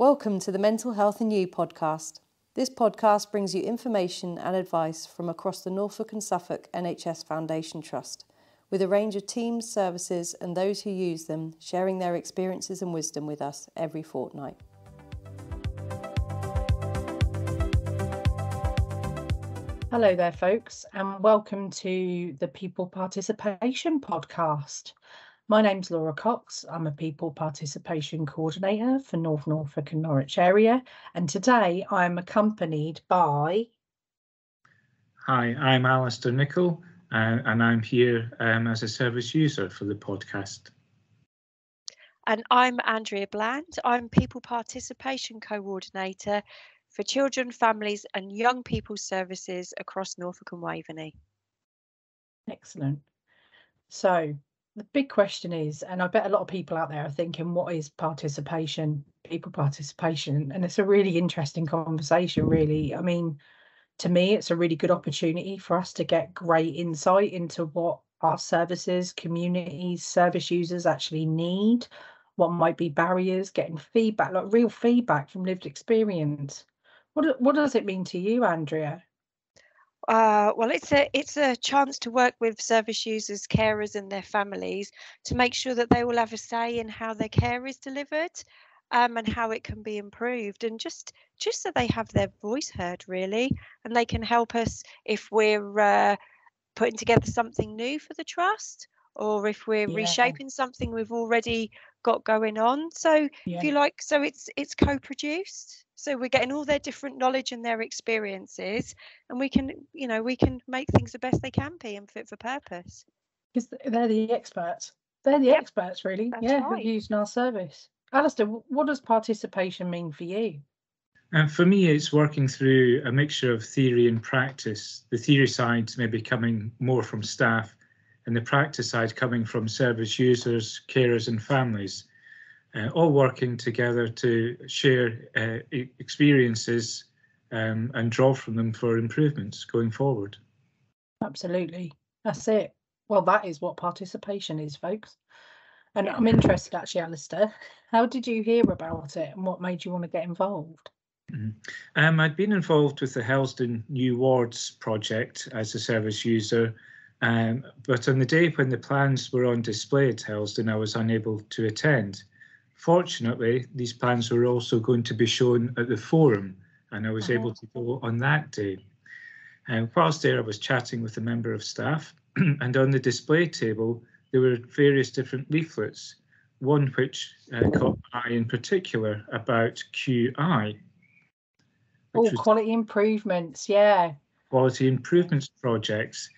Welcome to the Mental Health and You podcast. This podcast brings you information and advice from across the Norfolk and Suffolk NHS Foundation Trust, with a range of teams, services and those who use them sharing their experiences and wisdom with us every fortnight. Hello there, folks, and welcome to the People Participation Podcast. My name's Laura Cox. I'm a People Participation Coordinator for North Norfolk and Norwich area, and today I'm accompanied by... Hi, I'm Alistair Nichol, and I'm here as a service user for the podcast. And I'm Andrea Bland. I'm People Participation Coordinator for Children, Families and Young People Services across Norfolk and Waveney. Excellent. So the big question is, and I bet a lot of people out there are thinking, what is participation, people participation? And it's a really interesting conversation, really. I mean, to me, it's a really good opportunity for us to get great insight into what our services, communities, service users actually need, what might be barriers, getting feedback, like real feedback from lived experience. What does it mean to you, Andrea? Well, it's a chance to work with service users, carers and their families to make sure that they will have a say in how their care is delivered and how it can be improved, and just so they have their voice heard, really, and they can help us if we're putting together something new for the trust, or if we're reshaping something we've already got going on. So if you like, so it's co-produced. So we're getting all their different knowledge and their experiences, and we can make things the best they can be and fit for purpose. Because they're the experts. They're the experts, really. That's right. Who've used our service. Alistair, what does participation mean for you? For me, it's working through a mixture of theory and practice. The theory side maybe coming more from staff, and the practice side coming from service users, carers and families. All working together to share experiences and draw from them for improvements going forward. Absolutely. That's it. Well, that is what participation is, folks. And I'm interested, actually, Alistair, how did you hear about it and what made you want to get involved? I'd been involved with the Helsdon New Wards project as a service user, but on the day when the plans were on display at Helsdon, I was unable to attend. Fortunately, these plans were also going to be shown at the forum, and I was able to go on that day. Whilst there, I was chatting with a member of staff, and on the display table, there were various different leaflets, one which caught my eye in particular about QI. Quality improvements, Quality improvements projects.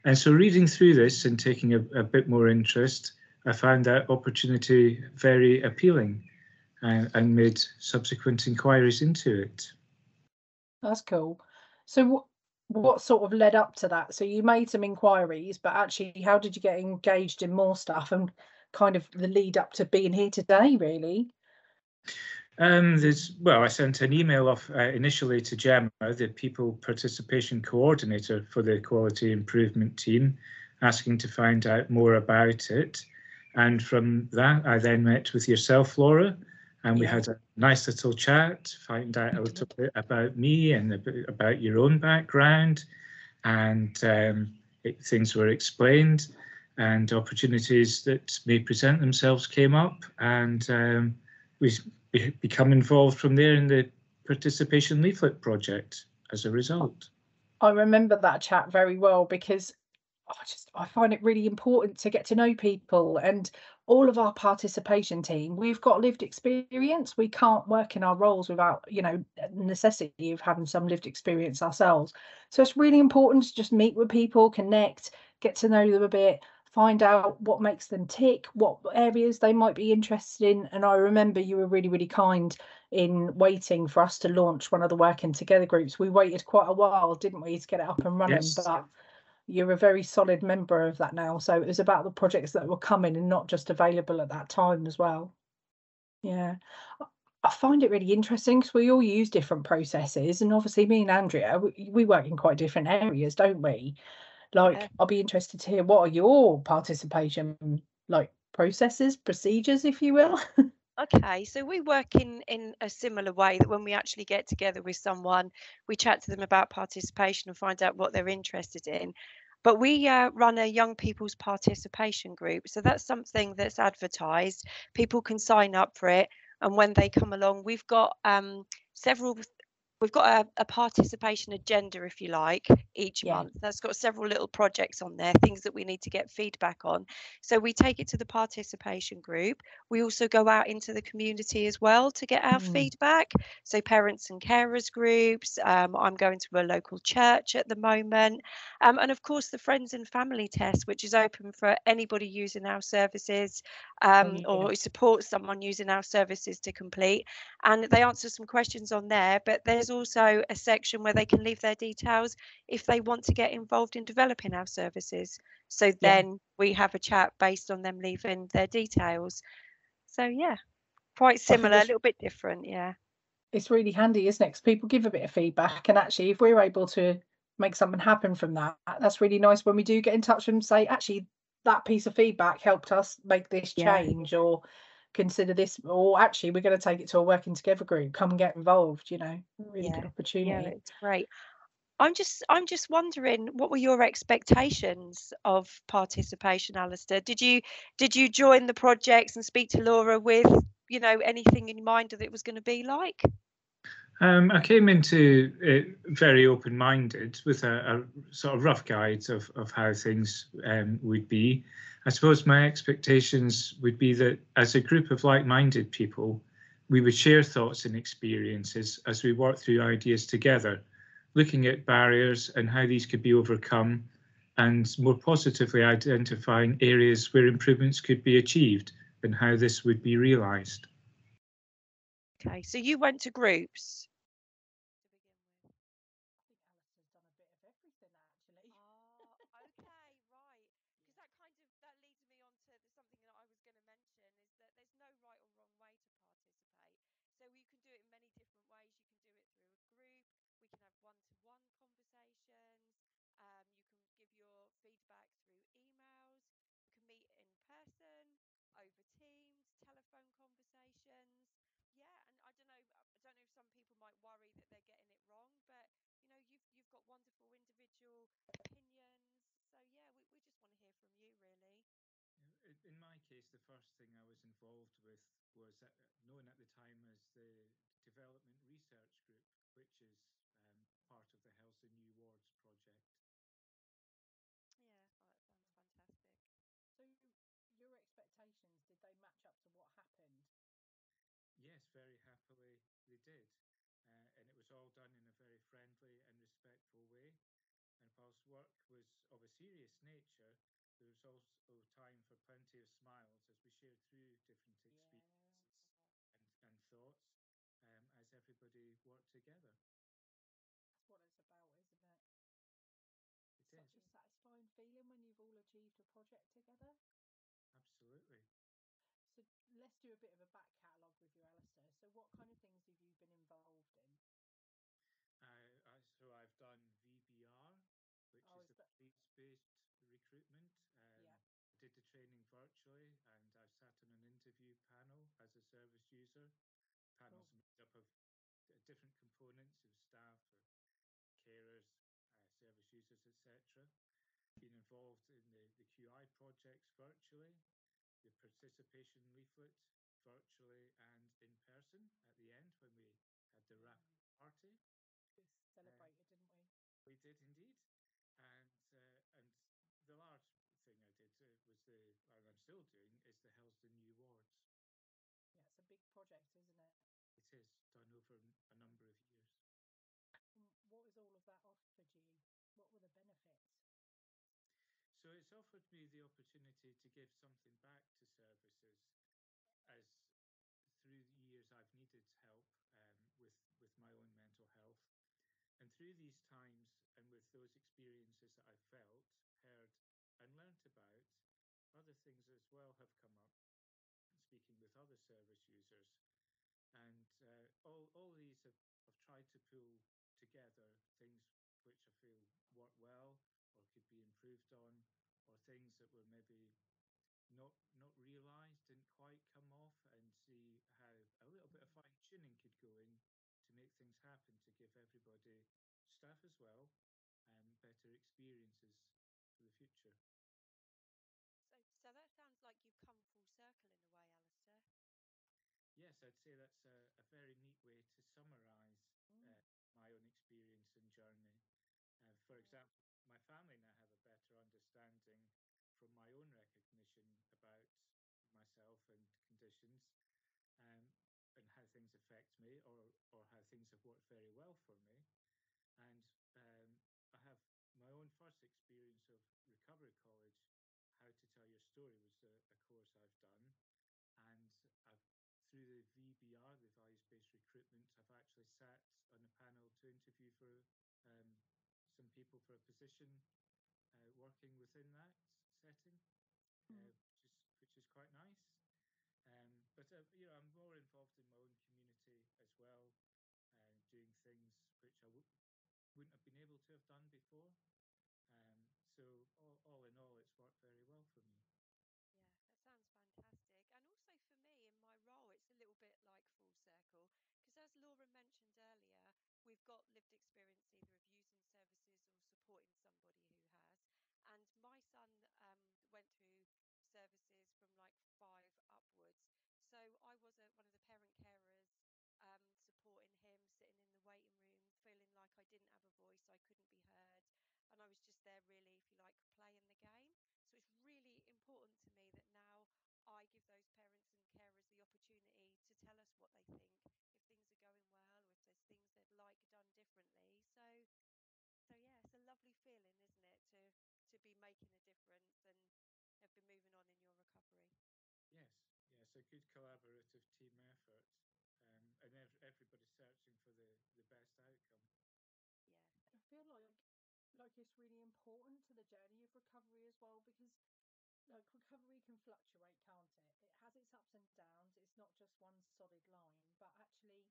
And so reading through this and taking a bit more interest, I found that opportunity very appealing and made subsequent inquiries into it. That's cool. So what sort of led up to that? So you made some inquiries, but actually, how did you get engaged in more stuff and kind of the lead up to being here today, really? I sent an email off initially to Gemma, the People Participation Coordinator for the Quality Improvement Team, asking to find out more about it. And from that, I then met with yourself, Laura, and we had a nice little chat, find out a little bit about me and a bit about your own background. And things were explained and opportunities that may present themselves came up. And we become involved from there in the participation leaflet project as a result. I remember that chat very well because I find it really important to get to know people, and all of our participation team, we've got lived experience. We can't work in our roles without, necessity of having some lived experience ourselves. So it's really important to just meet with people, connect, get to know them a bit, find out what makes them tick, what areas they might be interested in. And I remember you were really, really kind in waiting for us to launch one of the Working Together groups. We waited quite a while, didn't we, to get it up and running? Yes. But you're a very solid member of that now. So it was about the projects that were coming and not just available at that time as well. Yeah. I find it really interesting because we all use different processes. And obviously me and Andrea, we work in quite different areas, don't we? I'll be interested to hear, what are your participation processes, procedures, if you will? Okay, so we work in a similar way, that when we actually get together with someone, we chat to them about participation and find out what they're interested in. But we run a young people's participation group, so that's something that's advertised. People can sign up for it, and when they come along, several we've got a participation agenda, if you like, each Yeah. month. That's got several little projects on there, things that we need to get feedback on. So we take it to the participation group. We also go out into the community as well to get our feedback. So parents and carers groups. I'm going to a local church at the moment. And of course, the friends and family test, which is open for anybody using our services, Yeah. or supports someone using our services to complete. And they answer some questions on there, but there's also a section where they can leave their details if they want to get involved in developing our services. So then we have a chat based on them leaving their details. So yeah, quite I think similar, a little bit different. Yeah. it's really handy, isn't it? Because people give a bit of feedback, and actually, if we're able to make something happen from that, that's really nice when we do get in touch and say, actually, that piece of feedback helped us make this Yeah. change, or consider this, or actually, we're going to take it to a working together group. Come and get involved. Really good Yeah. Yeah, opportunity. it's great. I'm just wondering, what were your expectations of participation, Alistair? Did you join the projects and speak to Laura with, anything in mind that it was going to be like? I came into it very open-minded with a sort of rough guide of how things would be. I suppose my expectations would be that as a group of like-minded people, we would share thoughts and experiences as we work through ideas together, looking at barriers and how these could be overcome, and more positively identifying areas where improvements could be achieved and how this would be realised. Okay, so you went to groups. Ah, okay, right. Because that leads me on to something that I was going to mention, is that there's no right or wrong way to participate. So you can do it in many different ways. You can do it through a group. We can have one-to-one conversations. You can give your feedback through emails. You can meet in person, over Teams, telephone conversations. Yeah, and I don't know if some people might worry that they're getting it wrong, but you've got wonderful individual opinions. So yeah, we just want to hear from you, really. In my case, the first thing I was involved with was known at the time as the Development Research Group, which is part of the Health and New Wards project. Yeah, oh, that sounds fantastic. So, your expectations, did they match up to what happened? Yes, very happily they did. And it was all done in a very friendly and respectful way. And whilst work was of a serious nature, there was also time for plenty of smiles as we shared through different experiences and thoughts as everybody worked together. That's what it's about, isn't it? It Such is, a satisfying feeling when you've all achieved a project together. absolutely. So let's do a bit of a back catalogue with you, Alistair. So what kind of things have you been involved in? So I've done VBR, which Oh, is is the that police-based recruitment. yeah? I did the training virtually, and I've sat on an interview panel as a service user. Cool. Panels made up of different components of staff, or carers, service users, etc. Been involved in the QI projects virtually, the participation leaflet virtually and in person at the end when we had the wrap party. Just celebrated, didn't we? We did indeed, and the large thing I did was and I'm still doing, is the Helston New Wards. Yeah, it's a big project, isn't it? It is done over a number of years. And what has all of that offered you? What were the benefits? So it's offered me the opportunity to give something back to services, as through the years I've needed help with my own mental health. And through these times and with those experiences that I've felt, heard, and learnt about, other things as well have come up, speaking with other service users. And all these have tried to pull together things which I feel work well or could be improved on, or things that were maybe not realised, didn't quite come off, and see how a little bit of fine tuning could go in to make things happen, to give everybody, staff as well, better experiences for the future. So that sounds like you've come full circle in a way, Alistair. Yes, I'd say that's a very neat way to summarise my own experience and journey. For example, my family now have a better understanding from my own recognition about myself and conditions, and how things affect me, or how things have worked very well for me. And I have my own first experience of Recovery College. How to Tell Your Story was a course I've done, and I've through the VBR, the values-based recruitment, I've actually sat on a panel to interview for some people for a position working within that setting, which is quite nice. But I'm more involved in my own community as well, doing things which I wouldn't have been able to have done before. So all in all, it's worked very well for me. Yeah, that sounds fantastic. And also for me, in my role, it's a little bit like full circle because, as Laura mentioned earlier, we've got lived experience either of using services or supporting somebody who has. And my son went through services from like 5 upwards. So I was one of the parent carers, supporting him, sitting in the waiting room, feeling like I didn't have a voice, I couldn't be heard. And I was just there, really, if you like, playing the game. So it's really important to me that now I give those parents and carers the opportunity to tell us what they think, if things are going well, or if there's things they'd like done differently. So yeah, it's a lovely feeling, isn't it, to be making a difference and have been moving on in your recovery. Yes, a good collaborative team effort, and everybody searching for the best outcome. Yeah. I feel like it's really important to the journey of recovery as well, because like recovery can fluctuate, can't it? It has its ups and downs. It's not just one solid line, but actually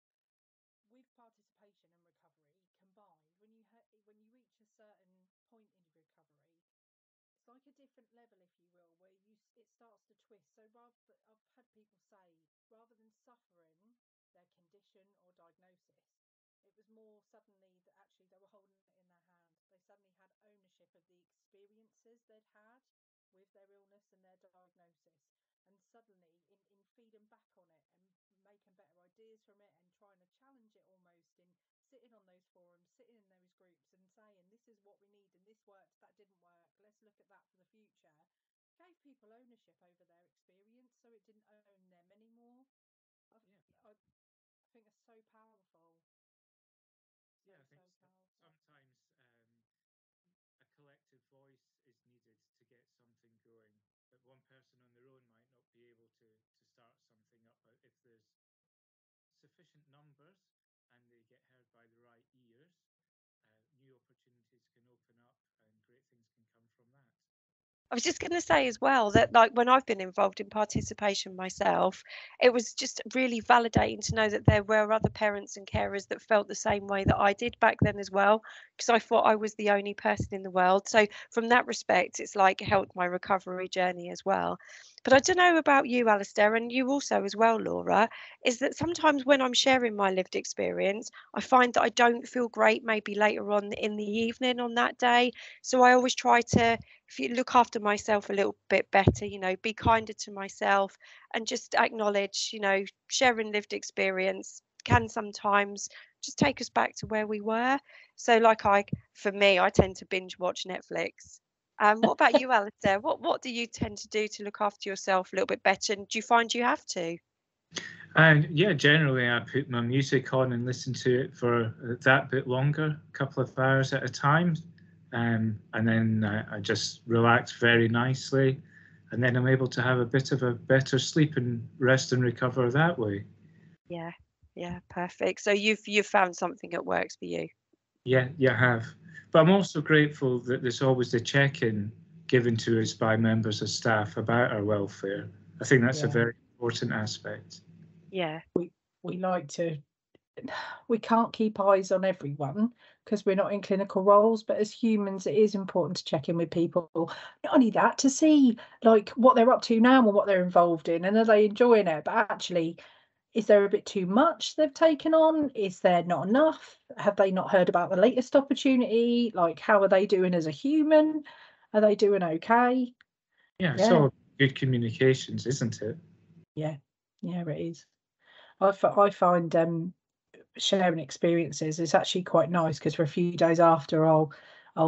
with participation and recovery combined, when you reach a certain point in your recovery, it's like a different level, if you will, where it starts to twist. So I've had people say, rather than suffering their condition or diagnosis, it was more suddenly that actually they were holding it in their hand. They suddenly had ownership of the experiences they'd had with their illness and their diagnosis. And suddenly, in feeding back on it and making better ideas from it and trying to challenge it, almost in sitting on those forums, sitting in those groups and saying, this is what we need and this worked, that didn't work, let's look at that for the future, gave people ownership over their experience, so it didn't own them anymore. I think it's so powerful. I think sometimes a collective voice is needed to get something going, but one person on their own might not be able to start something up. But if there's sufficient numbers and they get heard by the right ears, new opportunities can open up and great things can come from that. I was just going to say as well that, like, when I've been involved in participation myself, it was just really validating to know that there were other parents and carers that felt the same way that I did back then as well, because I thought I was the only person in the world. So from that respect, it's like helped my recovery journey as well. But I don't know about you, Alistair, and you also as well, Laura, is that sometimes when I'm sharing my lived experience, I find that I don't feel great maybe later on in the evening on that day. So I always try to, if you look after myself a little bit better, be kinder to myself, and just acknowledge, sharing lived experience can sometimes just take us back to where we were. So for me, I tend to binge watch Netflix. What about you, Alistair? What do you tend to do to look after yourself a little bit better? And do you find you have to? Generally I put my music on and listen to it for that bit longer, a couple of hours at a time. And then I just relax very nicely, and then I'm able to have a bit of a better sleep and rest and recover that way. Yeah, perfect. So you've found something that works for you. Yeah, I have. But I'm also grateful that there's always the check-in given to us by members of staff about our welfare. I think that's a very important aspect. Yeah. We like to we can't keep eyes on everyone because we're not in clinical roles, but as humans, it is important to check in with people. Not only that, to see like what they're up to now and what they're involved in, and are they enjoying it? But actually, is there a bit too much they've taken on? Is there not enough? Have they not heard about the latest opportunity? Like, how are they doing as a human? Are they doing okay? Yeah, it's all good communications, isn't it? Yeah, it is. I find sharing experiences is actually quite nice, because for a few days after, I'll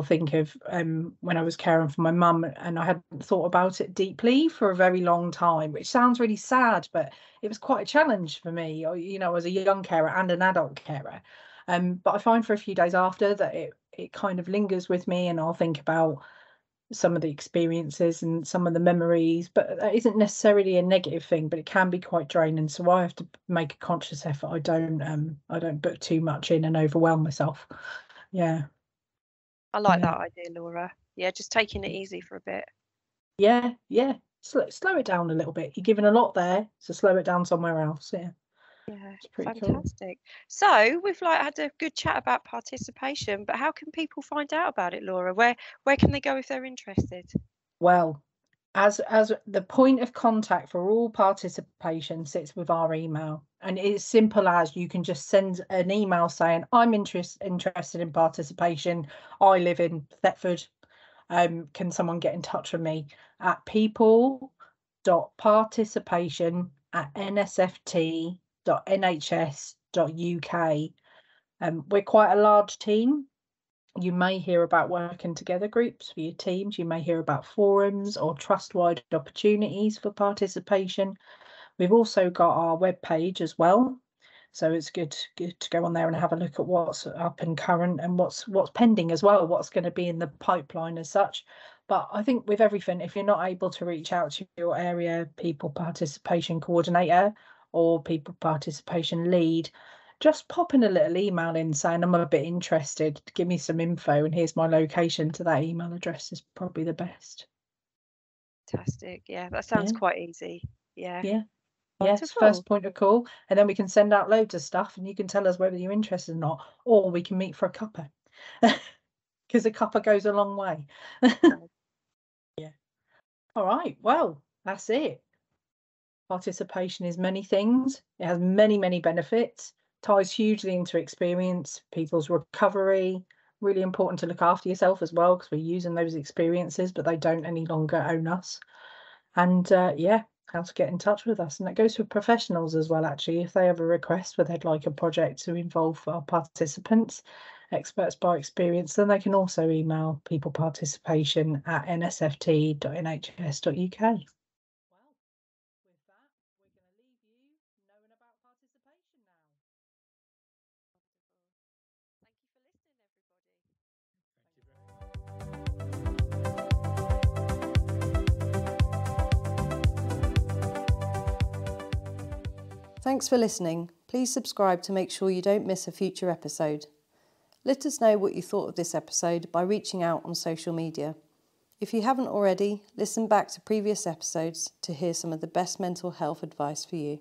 think of when I was caring for my mum, and I hadn't thought about it deeply for a very long time, which sounds really sad, but it was quite a challenge for me, as a young carer and an adult carer. But I find for a few days after that it kind of lingers with me, and I'll think about some of the experiences and some of the memories, but that isn't necessarily a negative thing, but it can be quite draining. So I have to make a conscious effort. I don't book too much in and overwhelm myself. Yeah. I like that idea, Laura. Yeah, just taking it easy for a bit. Yeah. Slow it down a little bit. You're giving a lot there, so slow it down somewhere else. Yeah. Yeah, It's pretty fantastic. So we've had a good chat about participation, but how can people find out about it, Laura? Where can they go if they're interested? Well, as the point of contact for all participation sits with our email, and it's simple as you can just send an email saying, I'm interested in participation. I live in Thetford. Can someone get in touch with me at people.participation@nsft.nhs.uk. We're quite a large team. You may hear about working together groups for your teams. You may hear about forums or trust-wide opportunities for participation. We've also got our webpage as well, so it's good to go on there and have a look at what's up and current, and what's pending as well, what's going to be in the pipeline as such. But I think with everything, if you're not able to reach out to your area people participation coordinator or people participation lead, just pop in a little email in saying, I'm a bit interested, give me some info, and here's my location to that email address is probably the best. Fantastic. Yeah, that sounds quite easy. Yeah. Yes, first point of call, and then we can send out loads of stuff, and you can tell us whether you're interested or not, or we can meet for a cuppa, because a cuppa goes a long way. Yeah. All right. Well, that's it. Participation is many things. It has many, many benefits. Ties hugely into experience, people's recovery. Really important to look after yourself as well, because we're using those experiences, but they don't any longer own us. And how to get in touch with us. And that goes for professionals as well, actually. If they have a request where they'd like a project to involve our participants, experts by experience, then they can also email peopleparticipation@nsft.nhs.uk. Thanks for listening. Please subscribe to make sure you don't miss a future episode. Let us know what you thought of this episode by reaching out on social media. If you haven't already, listen back to previous episodes to hear some of the best mental health advice for you.